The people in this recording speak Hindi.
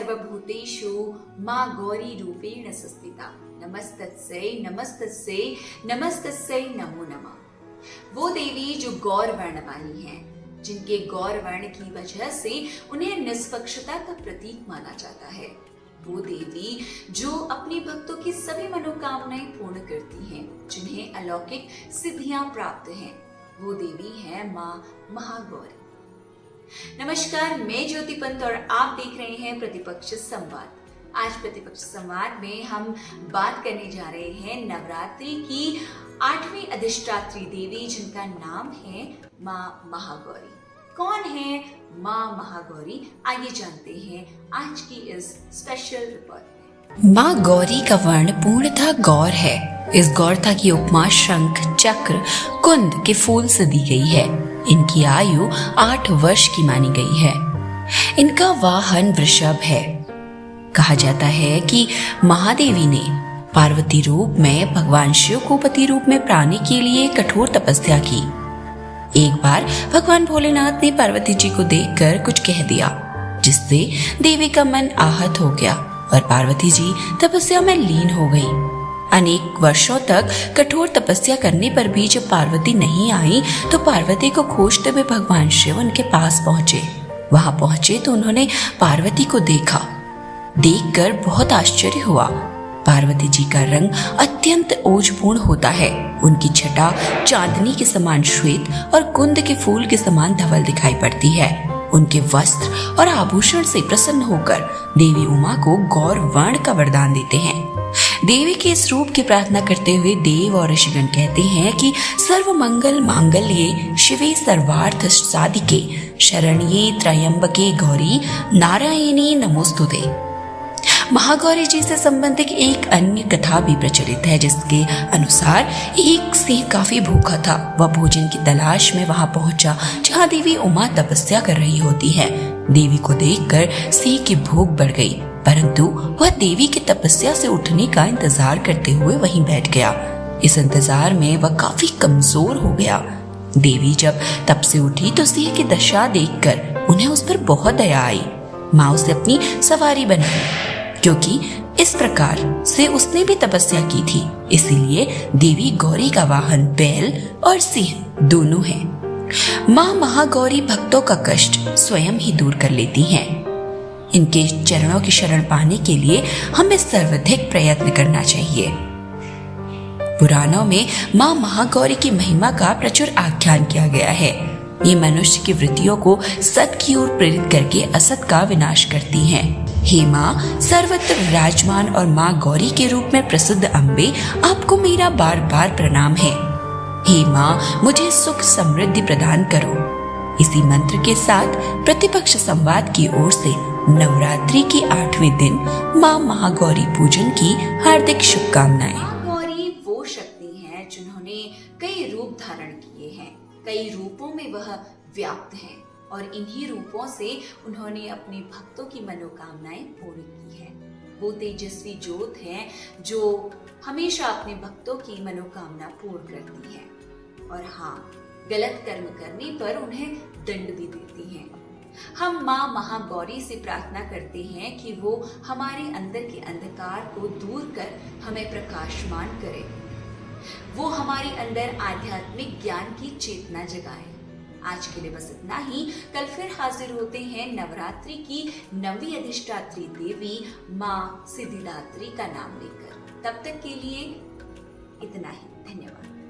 सर्वभूतेषु मां गौरी रूपेण संस्थिता। नमस्तस्यै नमस्तस्यै नमस्तस्यै नमो नमः। वो देवी जो गौर वर्ण वाली हैं, जिनके गौर वर्ण की वजह से उन्हें निष्पक्षता का प्रतीक माना जाता है। वो देवी जो अपने भक्तों की सभी मनोकामनाएं पूर्ण करती हैं, जिन्हें अलौकिक सिद्धियां प्राप्त हैं, वो देवी है मां महागौरी। नमस्कार, मैं ज्योति पंत और आप देख रहे हैं प्रतिपक्ष संवाद। आज प्रतिपक्ष संवाद में हम बात करने जा रहे हैं नवरात्रि की 8वीं अधिष्ठात्री देवी, जिनका नाम है मां महागौरी। कौन है मां महागौरी, आइए जानते हैं आज की इस स्पेशल रिपोर्ट में। मां गौरी का वर्ण पूर्णतः गौर है। इस गौरता की उपमा शंख, चक्र, कुंद के फूल से दी गई है। इनकी आयु 8 वर्ष की मानी गई है। इनका वाहन वृषभ है। कहा जाता है कि महादेवी ने पार्वती रूप में भगवान शिव को पति रूप में पाने के लिए कठोर तपस्या की। एक बार भगवान भोलेनाथ ने पार्वती जी को देखकर कुछ कह दिया, जिससे देवी का मन आहत हो गया और पार्वती जी तपस्या में लीन हो गई। अनेक वर्षों तक कठोर तपस्या करने पर भी जब पार्वती नहीं आई तो पार्वती को खोजते हुए भगवान शिव उनके पास पहुंचे। वहां पहुंचे तो उन्होंने पार्वती को देखा। देखकर बहुत आश्चर्य हुआ। पार्वती जी का रंग अत्यंत ओजपूर्ण होता है। उनकी छटा चांदनी के समान श्वेत और कुंद के फूल के समान धवल दिखाई पड़ती है। उनके वस्त्र और आभूषण से प्रसन्न होकर देवी उमा को गौर वर्ण का वरदान देते हैं। देवी के इस रूप की प्रार्थना करते हुए देव और ऋषिगण कहते हैं कि सर्व मंगल मांगल्ये शिवे सर्वार्थ साधिके शरण्ये त्र्यंबके गौरी नारायणी नमोस्तुते। महागौरी जी से संबंधित एक अन्य कथा भी प्रचलित है, जिसके अनुसार एक सिंह काफी भूखा था। वह भोजन की तलाश में वहां पहुंचा जहां देवी उमा तपस्या कर रही होती है। देवी को देखकर सिंह की भूख बढ़ गई, परंतु वह देवी की तपस्या से उठने का इंतजार करते हुए वहीं बैठ गया। इस इंतजार में वह काफी कमजोर हो गया। देवी जब तप से उठी तो सिंह की दशा देखकर उन्हें उस पर बहुत दया आई। माँ उसे अपनी सवारी बनाई, क्योंकि इस प्रकार से उसने भी तपस्या की थी। इसीलिए देवी गौरी का वाहन बैल और सिंह दोनों है। माँ महागौरी भक्तों का कष्ट स्वयं ही दूर कर लेती हैं। इनके चरणों की शरण पाने के लिए हमें सर्वाधिक प्रयत्न करना चाहिए। पुराणों में माँ महागौरी की महिमा का प्रचुर आख्यान किया गया है। ये मनुष्य की वृत्तियों को सत की ओर प्रेरित करके असत का विनाश करती हैं। हे माँ सर्वत्र विराजमान और माँ गौरी के रूप में प्रसिद्ध अम्बे, आपको मेरा बार बार प्रणाम है। हे माँ मुझे सुख समृद्धि प्रदान करो। इसी मंत्र के साथ प्रतिपक्ष संवाद की ओर से नवरात्रि के 8वें दिन माँ महागौरी पूजन की हार्दिक शुभकामनाएं। महागौरी वो शक्ति है जिन्होंने कई रूप धारण किए हैं। कई रूपों में वह व्याप्त हैं और इन्हीं रूपों से उन्होंने अपने भक्तों की मनोकामनाएं पूरी की है। वो तेजस्वी ज्योत है जो हमेशा अपने भक्तों की मनोकामना पूर्ण करती है और हाँ, गलत कर्म करने पर उन्हें दंड भी देती हैं। हम माँ महागौरी से प्रार्थना करते हैं कि वो हमारे अंदर के अंधकार को दूर कर हमें प्रकाशमान करे। वो हमारे अंदर आध्यात्मिक ज्ञान की चेतना जगाए। आज के लिए बस इतना ही। कल फिर हाजिर होते हैं नवरात्रि की 9वीं अधिष्ठात्री देवी माँ सिद्धिदात्री का नाम लेकर। तब तक के लिए इतना ही। धन्यवाद।